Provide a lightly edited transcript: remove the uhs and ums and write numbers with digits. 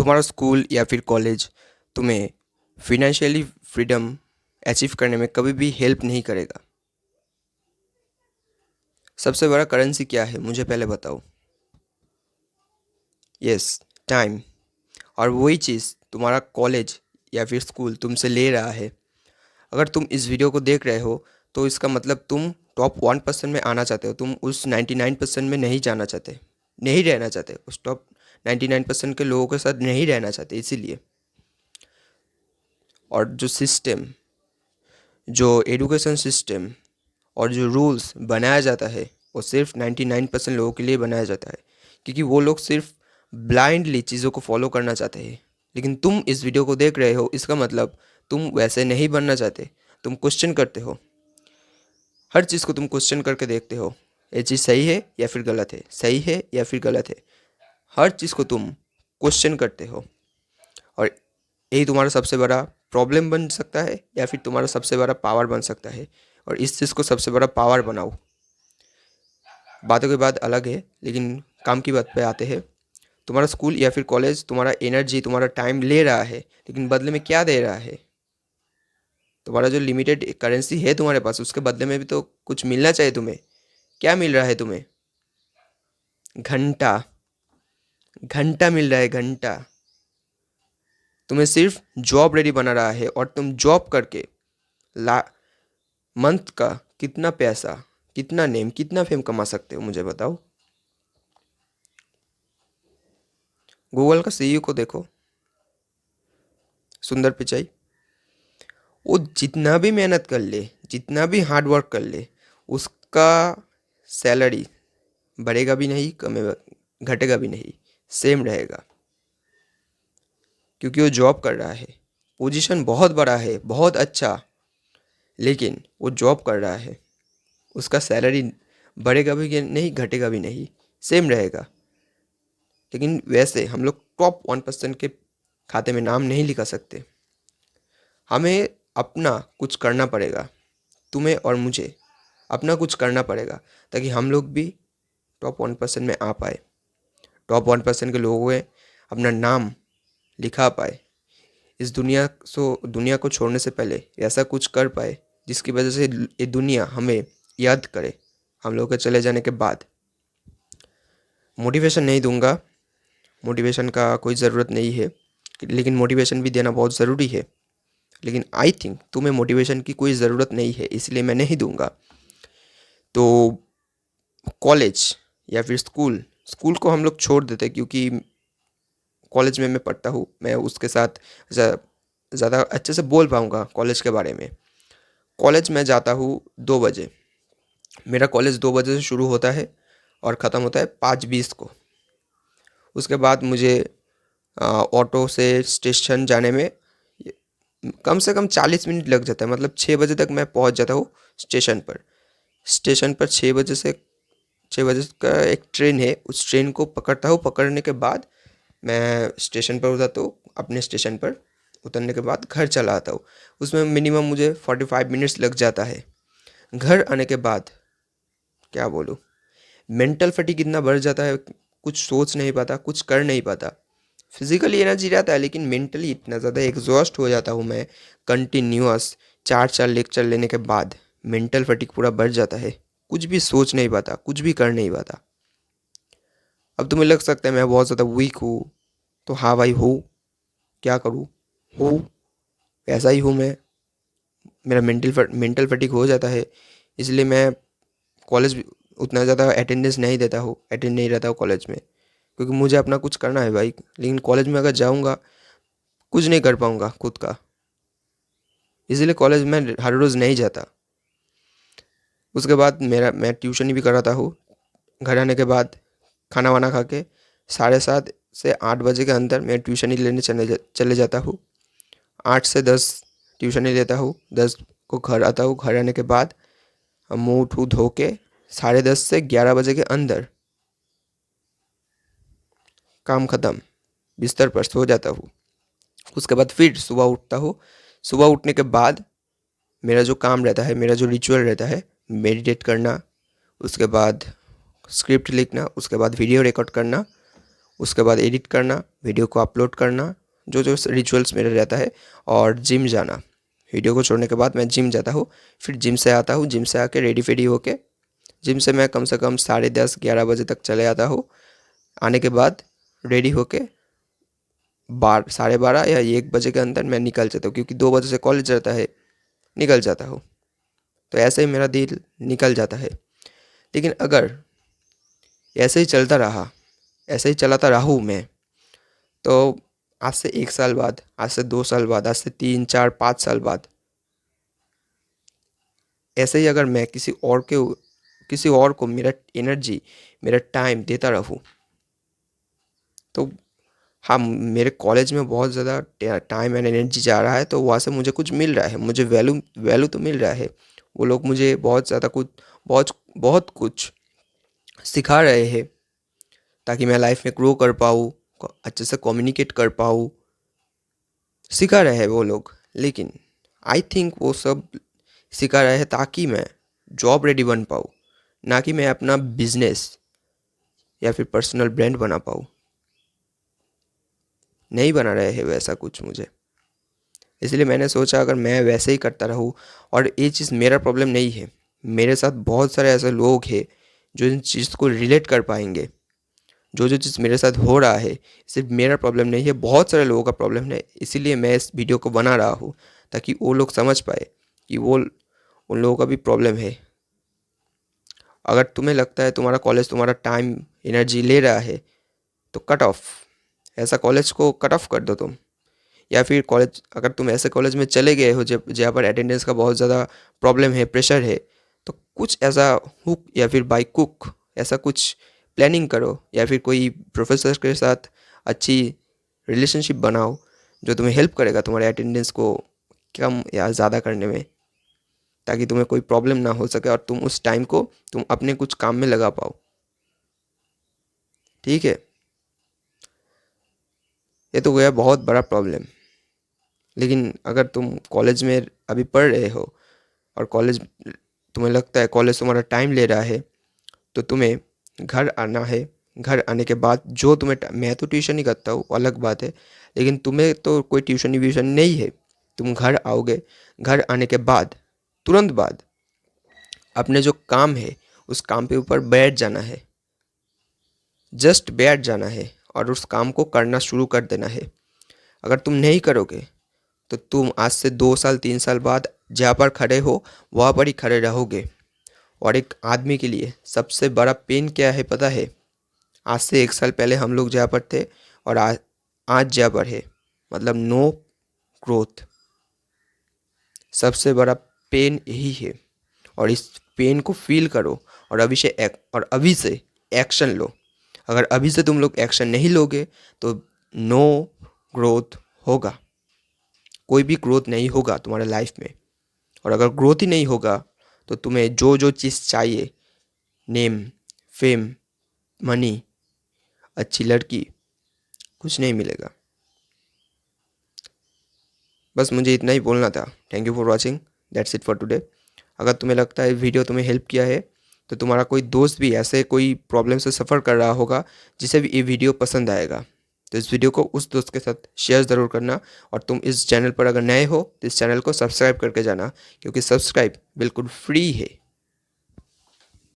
तुम्हारा स्कूल या फिर कॉलेज तुम्हें फिनेंशियली फ्रीडम अचीव करने में कभी भी हेल्प नहीं करेगा। सबसे बड़ा करेंसी क्या है मुझे पहले बताओ। Yes, time. और वही चीज़ तुम्हारा कॉलेज या फिर स्कूल तुमसे ले रहा है। अगर तुम इस वीडियो को देख रहे हो तो इसका मतलब तुम टॉप 1% में आना चाहते हो। तुम उस 99% में नहीं जाना चाहते, नहीं रहना चाहते, उस टॉप 99% के लोगों के साथ नहीं रहना चाहते, इसीलिए। और जो सिस्टम, जो एजुकेशन सिस्टम और जो रूल्स बनाया जाता है वो सिर्फ 99% लोगों के लिए बनाया जाता है, क्योंकि वो लोग सिर्फ ब्लाइंडली चीज़ों को फॉलो करना चाहते हैं। लेकिन तुम इस वीडियो को देख रहे हो, इसका मतलब तुम वैसे नहीं बनना चाहते। तुम क्वेश्चन करते हो, हर चीज़ को तुम क्वेश्चन करके देखते हो, ये चीज़ सही है या फिर गलत है, सही है या फिर गलत है। हर चीज़ को तुम क्वेश्चन करते हो, और यही तुम्हारा सबसे बड़ा प्रॉब्लम बन सकता है या फिर तुम्हारा सबसे बड़ा पावर बन सकता है। और इस चीज़ को सबसे बड़ा पावर बनाओ। बातों की बात अलग है, लेकिन काम की बात पे आते हैं। तुम्हारा स्कूल या फिर कॉलेज तुम्हारा एनर्जी, तुम्हारा टाइम ले रहा है, लेकिन बदले में क्या दे रहा है? तुम्हारा जो लिमिटेड करेंसी है तुम्हारे पास, उसके बदले में भी तो कुछ मिलना चाहिए तुम्हें। क्या मिल रहा है तुम्हें? घंटा। घंटा मिल रहा है, घंटा। तुम्हें सिर्फ जॉब रेडी बना रहा है, और तुम जॉब करके ला मंथ का कितना पैसा, कितना नेम, कितना फेम कमा सकते हो मुझे बताओ। गूगल का सीईओ को देखो, सुंदर पिचाई। वो जितना भी मेहनत कर ले, जितना भी हार्ड वर्क कर ले, उसका सैलरी बढ़ेगा भी नहीं, कमेगा, घटेगा भी नहीं, सेम रहेगा। क्योंकि वो जॉब कर रहा है। पोजीशन बहुत बड़ा है, बहुत अच्छा, लेकिन वो जॉब कर रहा है। उसका सैलरी बढ़ेगा भी नहीं, घटेगा भी नहीं, सेम रहेगा। लेकिन वैसे हम लोग टॉप 1% के खाते में नाम नहीं लिखा सकते। हमें अपना कुछ करना पड़ेगा, तुम्हें और मुझे अपना कुछ करना पड़ेगा, ताकि हम लोग भी टॉप 1% में आ पाए, टॉप 1% के लोगों में अपना नाम लिखा पाए। इस दुनिया को छोड़ने से पहले ऐसा कुछ कर पाए जिसकी वजह से ये दुनिया हमें याद करे हम लोग के चले जाने के बाद। मोटिवेशन नहीं दूंगा, मोटिवेशन का कोई ज़रूरत नहीं है, लेकिन मोटिवेशन भी देना बहुत ज़रूरी है। लेकिन आई थिंक तुम्हें मोटिवेशन की कोई ज़रूरत नहीं है, इसलिए मैं नहीं दूंगा। तो कॉलेज या फिर स्कूल, स्कूल को हम लोग छोड़ देते, क्योंकि कॉलेज में मैं पढ़ता हूँ, मैं उसके साथ ज़्यादा अच्छे से बोल पाऊँगा कॉलेज के बारे में। कॉलेज में जाता हूँ 2 बजे। मेरा कॉलेज 2 बजे से शुरू होता है और ख़त्म होता है 5:20 को। उसके बाद मुझे ऑटो से स्टेशन जाने में कम से कम 40 मिनट लग जाता है। मतलब 6 बजे तक मैं पहुंच जाता हूँ स्टेशन पर। स्टेशन पर 6 बजे का एक ट्रेन है, उस ट्रेन को पकड़ता हूँ। पकड़ने के बाद मैं स्टेशन पर उतरता हूँ। अपने स्टेशन पर उतरने के बाद घर चला आता हूँ। उसमें मिनिमम मुझे 45 मिनट्स लग जाता है। घर आने के बाद क्या बोलूँ, मेंटल फटीग इतना बढ़ जाता है, कुछ सोच नहीं पाता, कुछ कर नहीं पाता। फिजिकली एनर्जी रहता है, लेकिन मेंटली इतना ज़्यादा एग्जॉस्ट हो जाता हूँ मैं। कंटिन्यूअस 4 लेक्चर लेने के बाद मेंटल फटीग पूरा बढ़ जाता है। कुछ भी सोच नहीं पाता, कुछ भी कर नहीं पाता। अब तुम्हें लग सकता है मैं बहुत ज़्यादा वीक हूँ, तो हाँ भाई हूँ, क्या करूँ, हूँ, ऐसा ही हूँ मैं। मेरा मेंटल फटीग हो जाता है, इसलिए मैं कॉलेज उतना ज़्यादा अटेंडेंस नहीं देता हूँ, अटेंड नहीं रहता हूँ कॉलेज में, क्योंकि मुझे अपना कुछ करना है भाई। लेकिन कॉलेज में अगर जाऊँगा कुछ नहीं कर पाऊँगा खुद का, इसलिए कॉलेज में हर रोज़ नहीं जाता। उसके बाद मैं ट्यूशन भी कराता हूँ। घर आने के बाद खाना वाना खा के 7:30 से 8 बजे के अंदर मैं ट्यूशन ही लेने चले जाता हूँ। 8 से 10 ट्यूशन ही लेता हूँ। 10 को घर आता हूँ। घर आने के बाद मुँह ठू धो के 10:30 से 11 बजे के अंदर काम ख़त्म, बिस्तर पर सो जाता हूँ। उसके बाद फिर सुबह उठता हूँ। सुबह उठने के बाद मेरा जो काम रहता है, मेरा जो रिचुअल रहता है, मेडिटेट करना, उसके बाद स्क्रिप्ट लिखना, उसके बाद वीडियो रिकॉर्ड करना, उसके बाद एडिट करना, वीडियो को अपलोड करना, जो जो रिचुअल्स मेरा रहता है, और जिम जाना। वीडियो को छोड़ने के बाद मैं जिम जाता हूँ, फिर जिम से आता हूँ, जिम से आके रेडी फेडी होके जिम से मैं कम से कम 10:30-11 बजे तक चले आता हूँ। आने के बाद रेडी होके 12:30 या 1 बजे के अंदर मैं निकल जाता हूँ, क्योंकि 2 बजे से कॉलेज रहता है, निकल जाता हूँ। तो ऐसे ही मेरा दिन निकल जाता है। लेकिन अगर ऐसे ही चलता रहा, ऐसे ही चलाता रहूँ मैं, तो आज से 1 साल बाद, आज से 2 साल बाद, आज से 3, 4, 5 साल बाद ऐसे ही अगर मैं किसी और को मेरा एनर्जी, मेरा टाइम देता रहूँ, तो हाँ, मेरे कॉलेज में बहुत ज़्यादा टाइम एंड एनर्जी जा रहा है, तो वहाँ से मुझे कुछ मिल रहा है, मुझे वैल्यू वैल्यू तो मिल रहा है। वो लोग मुझे बहुत ज़्यादा कुछ, बहुत बहुत कुछ सिखा रहे हैं, ताकि मैं लाइफ में ग्रो कर पाऊँ, अच्छे से कम्युनिकेट कर पाऊँ, सिखा रहे हैं वो लोग। लेकिन आई थिंक वो सब सिखा रहे हैं ताकि मैं जॉब रेडी बन पाऊँ, ना कि मैं अपना बिजनेस या फिर पर्सनल ब्रांड बना पाऊँ। नहीं बना रहे हैं वैसा कुछ मुझे। इसलिए मैंने सोचा अगर मैं वैसे ही करता रहूँ, और ये चीज़ मेरा प्रॉब्लम नहीं है, मेरे साथ बहुत सारे ऐसे लोग हैं जो इन चीज़ को रिलेट कर पाएंगे। जो जो चीज़ मेरे साथ हो रहा है, सिर्फ मेरा प्रॉब्लम नहीं है, बहुत सारे लोगों का प्रॉब्लम है। इसीलिए मैं इस वीडियो को बना रहा हूँ, ताकि वो लोग समझ पाए कि वो उन लोगों का भी प्रॉब्लम है। अगर तुम्हें लगता है तुम्हारा कॉलेज तुम्हारा टाइम एनर्जी ले रहा है, तो कट ऑफ, ऐसा कॉलेज को कट ऑफ कर दो तुम। या फिर कॉलेज, अगर तुम ऐसे कॉलेज में चले गए हो जब जहाँ पर अटेंडेंस का बहुत ज़्यादा प्रॉब्लम है, प्रेशर है, तो कुछ ऐसा हुक या फिर बाई कुक ऐसा कुछ प्लानिंग करो, या फिर कोई प्रोफेसर के साथ अच्छी रिलेशनशिप बनाओ, जो तुम्हें हेल्प करेगा तुम्हारे अटेंडेंस को कम या ज़्यादा करने में, ताकि तुम्हें कोई प्रॉब्लम ना हो सके और तुम उस टाइम को तुम अपने कुछ काम में लगा पाओ। ठीक है, ये तो गया बहुत बड़ा प्रॉब्लम। लेकिन अगर तुम कॉलेज में अभी पढ़ रहे हो, और कॉलेज, तुम्हें लगता है कॉलेज तुम्हारा टाइम ले रहा है, तो तुम्हें घर आना है। घर आने के बाद जो तुम्हें मैं तो ट्यूशन ही करता हूँ, अलग बात है, लेकिन तुम्हें तो कोई ट्यूशन व्यूशन नहीं है। तुम घर आओगे, घर आने के बाद तुरंत बाद अपने जो काम है उस काम पे ऊपर बैठ जाना है, जस्ट बैठ जाना है, और उस काम को करना शुरू कर देना है। अगर तुम नहीं करोगे, तो तुम आज से 2 साल 3 साल बाद जहाँ पर खड़े हो वहाँ पर ही खड़े रहोगे। और एक आदमी के लिए सबसे बड़ा पेन क्या है पता है? आज से 1 साल पहले हम लोग जहाँ पर थे, और आज जहाँ पर है, मतलब नो ग्रोथ। सबसे बड़ा पेन यही है, और इस पेन को फील करो, और अभी से एक्शन लो। अगर अभी से तुम लोग एक्शन नहीं लोगे, तो नो ग्रोथ होगा, कोई भी ग्रोथ नहीं होगा तुम्हारे लाइफ में। और अगर ग्रोथ ही नहीं होगा, तो तुम्हें जो जो चीज़ चाहिए, नेम, फेम, मनी, अच्छी लड़की, कुछ नहीं मिलेगा। बस मुझे इतना ही बोलना था। Thank you for watching, that's it for today. अगर तुम्हें लगता है वीडियो तुम्हें हेल्प किया है, तो तुम्हारा कोई दोस्त भी ऐसे कोई प्रॉब्लम से सफ़र कर रहा होगा जिसे भी ये वीडियो पसंद आएगा, तो इस वीडियो को उस दोस्त के साथ शेयर ज़रूर करना। और तुम इस चैनल पर अगर नए हो, तो इस चैनल को सब्सक्राइब करके जाना, क्योंकि सब्सक्राइब बिल्कुल फ्री है।